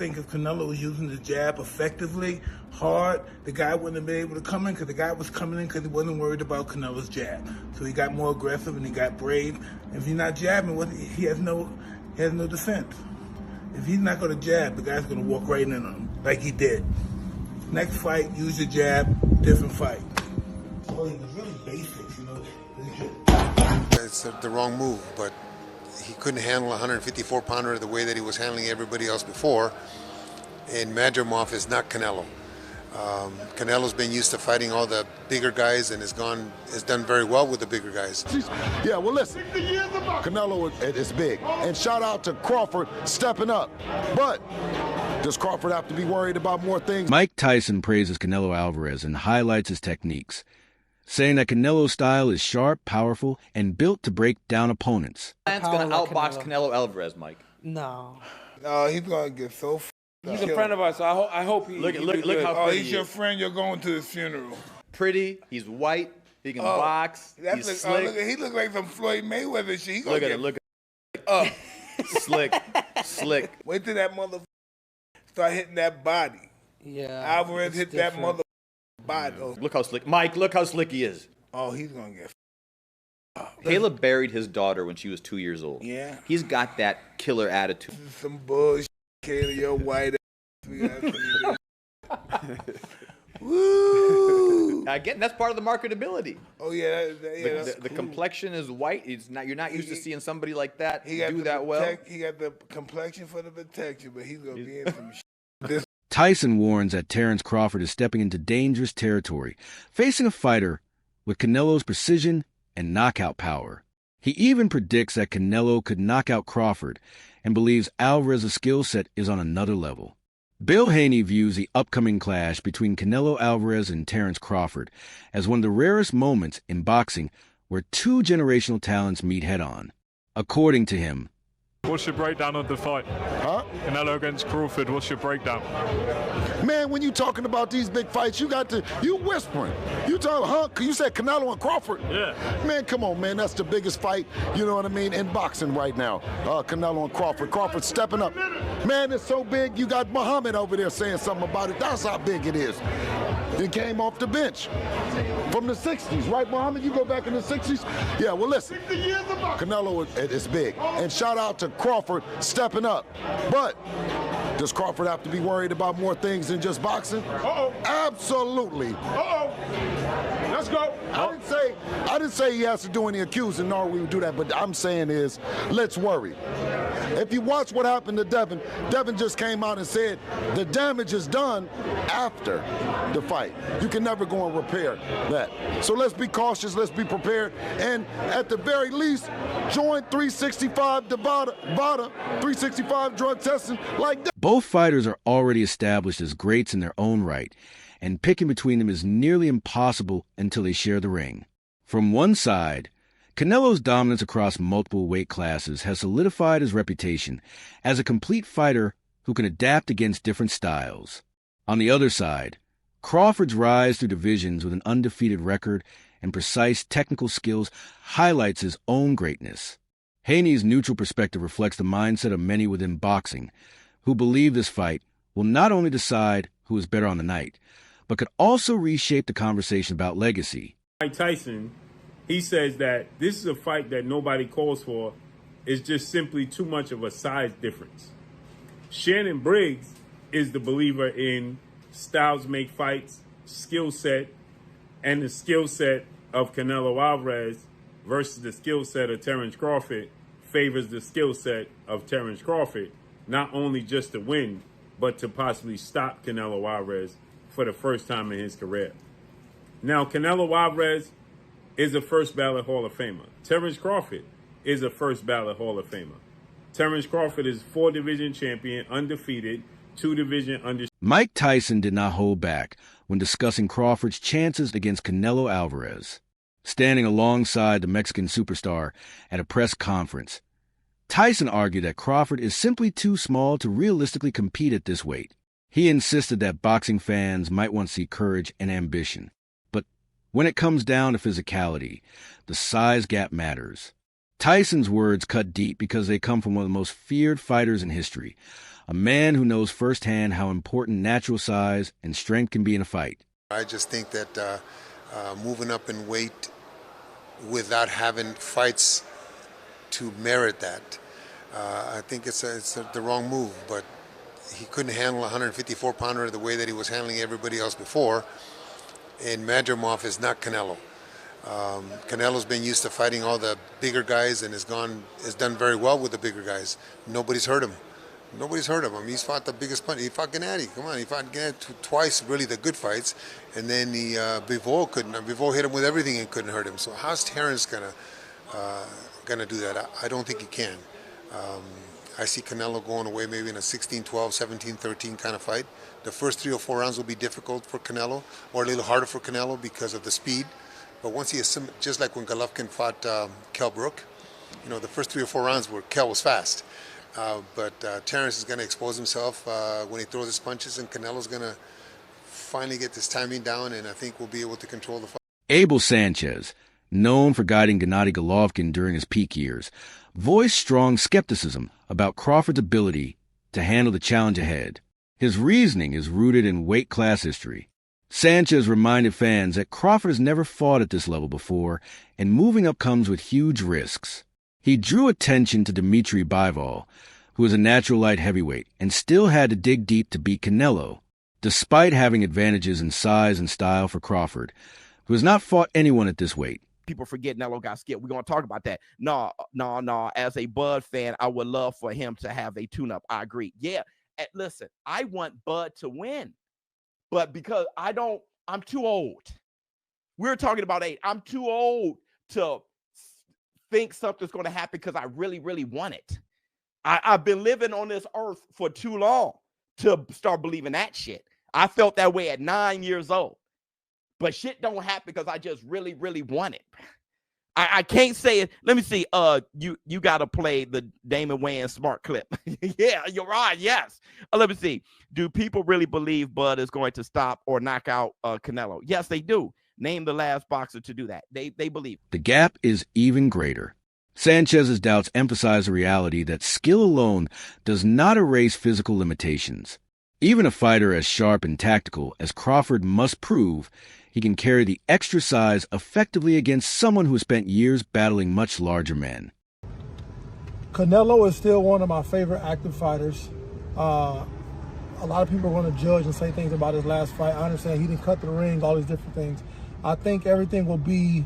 think if Canelo was using the jab effectively, hard, the guy wouldn't have been able to come in because the guy was coming in because he wasn't worried about Canelo's jab. So he got more aggressive and he got brave. If he's not jabbing, he has no defense. If he's not going to jab, the guy's going to walk right in on him like he did. Next fight, use your jab, different fight. Well, he was really basic, you know. It's the wrong move, but he couldn't handle a 154-pounder the way that he was handling everybody else before. And Madrimov is not Canelo. Canelo's been used to fighting all the bigger guys and has done very well with the bigger guys. Yeah, well, listen, Canelo is big. And shout out to Crawford stepping up. But does Crawford have to be worried about more things? Mike Tyson praises Canelo Alvarez and highlights his techniques, saying that Canelo's style is sharp, powerful, and built to break down opponents. Man's going to outbox Canelo Alvarez, Mike. No. No, he's going to get so He's a friend of ours, so I hope he... Look how Oh, pretty he's he your is. friend, you're going to his funeral. Pretty, he's white, he can box, he's slick. He look like some Floyd Mayweather shit. Look at it, look at it. Slick. Wait till that mother start hitting that body. Yeah. Alvarez hit that mother body. Oh. Look how slick. Mike, look how slick he is. Oh, he's going to get... Caleb buried his daughter when she was 2 years old. Yeah. He's got that killer attitude. This is some bullshit, Caleb, your white ass. Woo! Again, that's part of the marketability. Oh yeah, The cool. complexion is white. You're not used to seeing somebody like that do the that well. He got the complexion for the protection, but he's gonna be in some shit. Tyson warns that Terence Crawford is stepping into dangerous territory, facing a fighter with Canelo's precision and knockout power. He even predicts that Canelo could knock out Crawford and believes Alvarez's skill set is on another level. Bill Haney views the upcoming clash between Canelo Alvarez and Terence Crawford as one of the rarest moments in boxing where two generational talents meet head-on. According to him, what's your breakdown of the fight? Huh? Canelo against Crawford, what's your breakdown? Man, when you talking about these big fights, you whispering. You talking, huh? You said Canelo and Crawford? Yeah. Man, come on, man. That's the biggest fight, you know what I mean, in boxing right now. Canelo and Crawford. Crawford stepping up. Man, it's so big, you got Muhammad over there saying something about it. That's how big it is. He came off the bench from the 60s, right, Muhammad? You go back in the 60s? Yeah, well, listen. Canelo is big. And shout out to Crawford stepping up. But does Crawford have to be worried about more things than just boxing? Uh-oh. Absolutely. Uh-oh. Let's go. I didn't say he has to do any accusing, nor we would do that, but I'm saying is, let's worry. If you watch what happened to Devin just came out and said the damage is done after the fight. You can never go and repair that. So let's be cautious, let's be prepared, and at the very least, join 365 VADA, 365 drug testing like that. Both fighters are already established as greats in their own right, and picking between them is nearly impossible until they share the ring. From one side, Canelo's dominance across multiple weight classes has solidified his reputation as a complete fighter who can adapt against different styles. On the other side, Crawford's rise through divisions with an undefeated record and precise technical skills highlights his own greatness. Haney's neutral perspective reflects the mindset of many within boxing who believe this fight will not only decide who is better on the night, but could also reshape the conversation about legacy. Mike Tyson, he says that this is a fight that nobody calls for. It's just simply too much of a size difference. Shannon Briggs is the believer in styles make fights, skill set, and the skill set of Canelo Alvarez versus the skill set of Terence Crawford favors the skill set of Terence Crawford, not only just to win, but to possibly stop Canelo Alvarez for the first time in his career. Now, Canelo Alvarez is a first ballot Hall of Famer. Terence Crawford is a first ballot Hall of Famer. Terence Crawford is 4-division champion, undefeated, 2-division undefeated. Mike Tyson did not hold back when discussing Crawford's chances against Canelo Alvarez. Standing alongside the Mexican superstar at a press conference, Tyson argued that Crawford is simply too small to realistically compete at this weight. He insisted that boxing fans might want to see courage and ambition. But when it comes down to physicality, the size gap matters. Tyson's words cut deep because they come from one of the most feared fighters in history, a man who knows firsthand how important natural size and strength can be in a fight. I just think that moving up in weight without having fights to merit that, I think it's the wrong move. But he couldn't handle a 154-pounder the way that he was handling everybody else before. And Madrimov is not Canelo. Canelo's been used to fighting all the bigger guys and has done very well with the bigger guys. Nobody's hurt him. I mean, he's fought the biggest punch. He fought Gennady. Come on, he fought Gennady twice, really the good fights. And then Bivol hit him with everything and couldn't hurt him. So how's Terence gonna do that? I don't think he can. I see Canelo going away maybe in a 16-12, 17-13 kind of fight. The first 3 or 4 rounds will be difficult for Canelo, or a little harder for Canelo because of the speed. But once he just like when Golovkin fought Kell Brook, the first 3 or 4 rounds where Kell was fast. But Terence is going to expose himself when he throws his punches, and Canelo's going to finally get this timing down, and I think we'll be able to control the fight. Abel Sanchez, known for guiding Gennady Golovkin during his peak years, voiced strong skepticism about Crawford's ability to handle the challenge ahead. His reasoning is rooted in weight class history. Sanchez reminded fans that Crawford has never fought at this level before, and moving up comes with huge risks. He drew attention to Dmitry Bivol, who is a natural light heavyweight and still had to dig deep to beat Canelo, despite having advantages in size and style for Crawford, who has not fought anyone at this weight. People forget Canelo got skipped. We're going to talk about that. No. As a Bud fan, I would love for him to have a tune-up. I agree. Yeah. Listen, I want Bud to win, but because I'm too old. We're talking about age. I'm too old to think something's going to happen because I really, really want it. I've been living on this earth for too long to start believing that shit. I felt that way at 9 years old. But shit don't happen because I just really, really want it. I can't say it. Let me see. You got to play the Damon Wayans smart clip. Yeah, you're right. Yes. Let me see. Do people really believe Bud is going to stop or knock out Canelo? Yes, they do. Name the last boxer to do that. They believe. The gap is even greater. Sanchez's doubts emphasize the reality that skill alone does not erase physical limitations. Even a fighter as sharp and tactical as Crawford must prove he can carry the extra size effectively against someone who has spent years battling much larger men. Canelo is still one of my favorite active fighters. A lot of people are going to judge and say things about his last fight. I understand he didn't cut the ring, all these different things. I think everything will be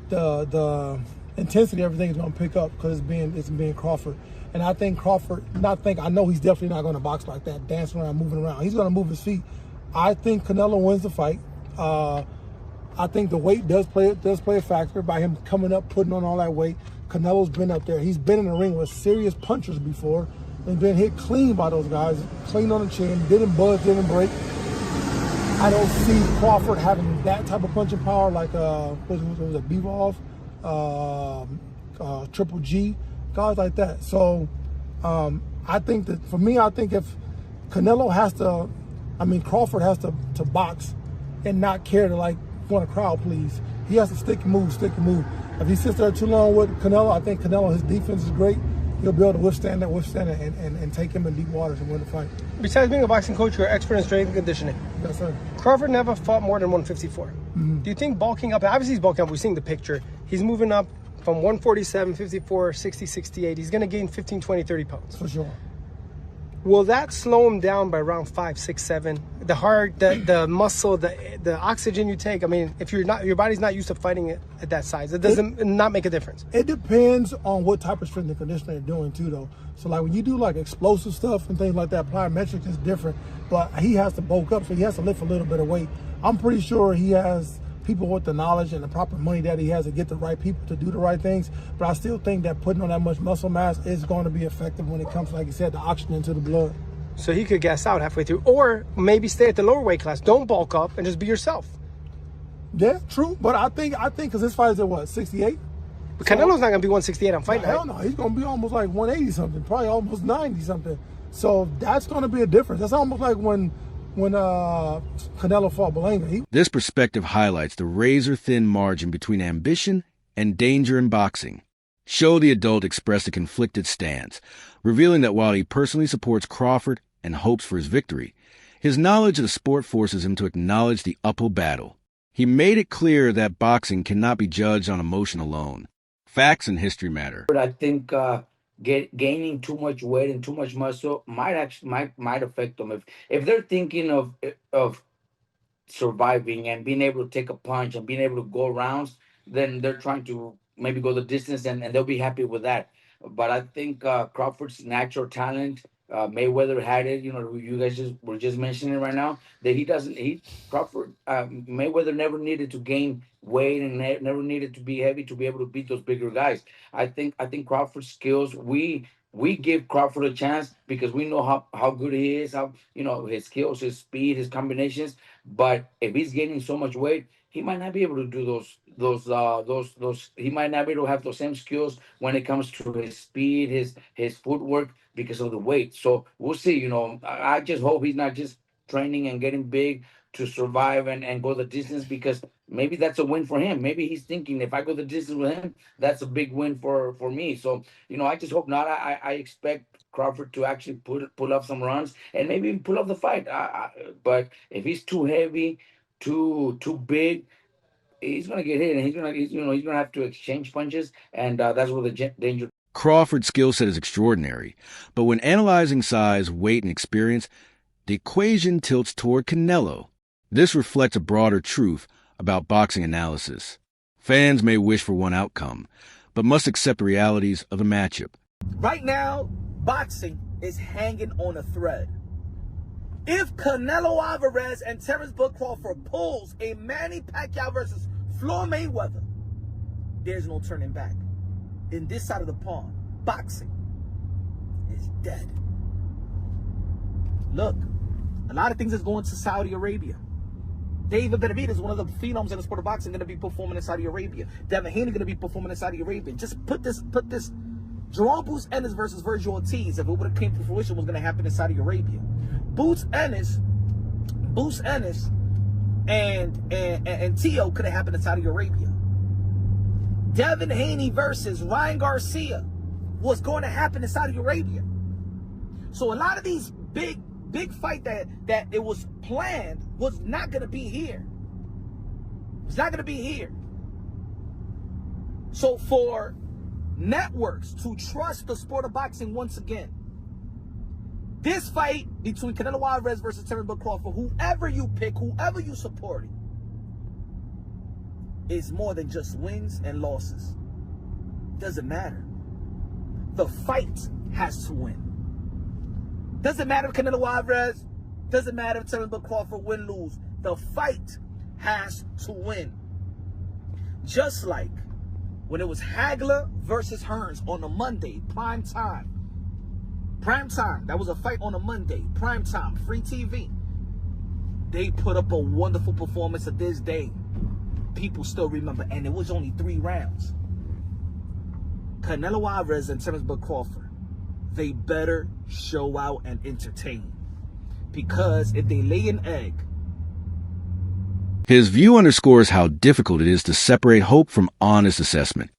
the intensity. Everything is going to pick up because it's being Crawford. And I think Crawford, I know he's definitely not going to box like that, dancing around, moving around. He's going to move his feet. I think Canelo wins the fight. I think the weight does play a factor by him coming up, putting on all that weight. Canelo's been up there. He's been in the ring with serious punchers before and been hit clean by those guys, clean on the chin, didn't budge, didn't break. I don't see Crawford having that type of punching power like was it Bivol, Triple G, guys like that. So I think that for me, I think if Canelo Crawford has to box and not care to want a crowd please. He has to stick and move. If he sits there too long with Canelo, I think Canelo, his defense is great. He'll be able to withstand it and take him in deep waters and win the fight. Besides being a boxing coach, you're an expert in strength and conditioning. Yes, sir. Crawford never fought more than 154. Mm-hmm. Do you think bulking up, obviously he's bulking up, we've seen the picture, he's moving up from 147, 54, 60, 68, he's going to gain 15, 20, 30 pounds. For sure. Will that slow him down by around 5, 6, 7? The heart, the muscle, the oxygen you take. I mean, if your body's not used to fighting it at that size, it doesn't not make a difference. It depends on what type of strength and conditioning you're doing too, though. So when you do explosive stuff and things like that, plyometrics is different. But he has to bulk up, so he has to lift a little bit of weight. I'm pretty sure he has people with the knowledge and the proper money that he has to get the right people to do the right things. But I still think that putting on that much muscle mass is going to be effective when it comes, like you said, the oxygen to the blood. So he could gas out halfway through, or maybe stay at the lower weight class. Don't bulk up and just be yourself. Yeah, true. But I think because this fight is at 68? But Canelo's not going to be 168 on fight night. Hell no, he's going to be almost 180 something, probably almost 90 something. So that's going to be a difference. That's almost like when Canelo fought Belanga. This perspective highlights the razor-thin margin between ambition and danger in boxing. Show the adult expressed a conflicted stance, revealing that while he personally supports Crawford and hopes for his victory, his knowledge of the sport forces him to acknowledge the uphill battle. He made it clear that boxing cannot be judged on emotion alone. Facts and history matter. But I think gaining too much weight and too much muscle might affect them if they're thinking of surviving and being able to take a punch and being able to go rounds, then they're trying to maybe go the distance and they'll be happy with that. But I think Crawford's natural talent, Mayweather had it. You know, you guys were just mentioning right now that he doesn't. Crawford Mayweather never needed to gain weight and never needed to be heavy to be able to beat those bigger guys. I think Crawford's skills. We give Crawford a chance because we know how good he is, how his skills, his speed, his combinations. But if he's gaining so much weight, he might not be able to do those. He might not be able to have those same skills when it comes to his speed, his footwork because of the weight. So we'll see. I just hope he's not just training and getting big to survive and go the distance, because maybe that's a win for him. Maybe he's thinking, if I go the distance with him, that's a big win for me. So I just hope not. I expect Crawford to actually pull up some runs and maybe even pull up the fight. But if he's too heavy, too big, he's gonna get hit, and he's gonna have to exchange punches, and that's where the danger. Crawford's skill set is extraordinary, but when analyzing size, weight, and experience, the equation tilts toward Canelo. This reflects a broader truth about boxing analysis. Fans may wish for one outcome, but must accept the realities of the matchup. Right now, boxing is hanging on a thread. If Canelo Alvarez and Terence Crawford pulls a Manny Pacquiao versus Floyd Mayweather, there's no turning back. In this side of the pond, boxing is dead. Look, a lot of things is going to Saudi Arabia. David Benavidez, one of the phenoms in the sport of boxing, going to be performing in Saudi Arabia. Devin Haney going to be performing in Saudi Arabia. Just put this. Jerome Boots Ennis versus Virgil Ortiz, if it would have came to fruition, was going to happen in Saudi Arabia. Boots Ennis, and Tio could have happened in Saudi Arabia. Devin Haney versus Ryan Garcia was going to happen in Saudi Arabia. So a lot of these big fight that it was planned was not going to be here. It's not going to be here. So for networks to trust the sport of boxing once again, this fight between Canelo Alvarez versus Terence Crawford, whoever you pick, whoever you support, is more than just wins and losses. Doesn't matter. The fight has to win. Doesn't matter if Canelo Alvarez, doesn't matter if Terence Crawford win, lose. The fight has to win. Just like when it was Hagler versus Hearns on a Monday, prime time. Prime time. That was a fight on a Monday, prime time, free TV. They put up a wonderful performance to this day. People still remember, and it was only 3 rounds. Canelo Alvarez and Terence Crawford, they better show out and entertain. Because if they lay an egg... His view underscores how difficult it is to separate hope from honest assessment.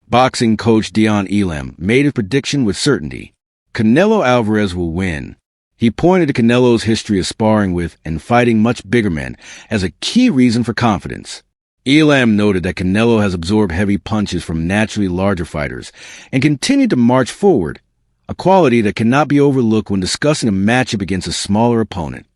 Boxing coach Dion Elam made his prediction with certainty. Canelo Alvarez will win. He pointed to Canelo's history of sparring with and fighting much bigger men as a key reason for confidence. Elam noted that Canelo has absorbed heavy punches from naturally larger fighters and continued to march forward, a quality that cannot be overlooked when discussing a matchup against a smaller opponent.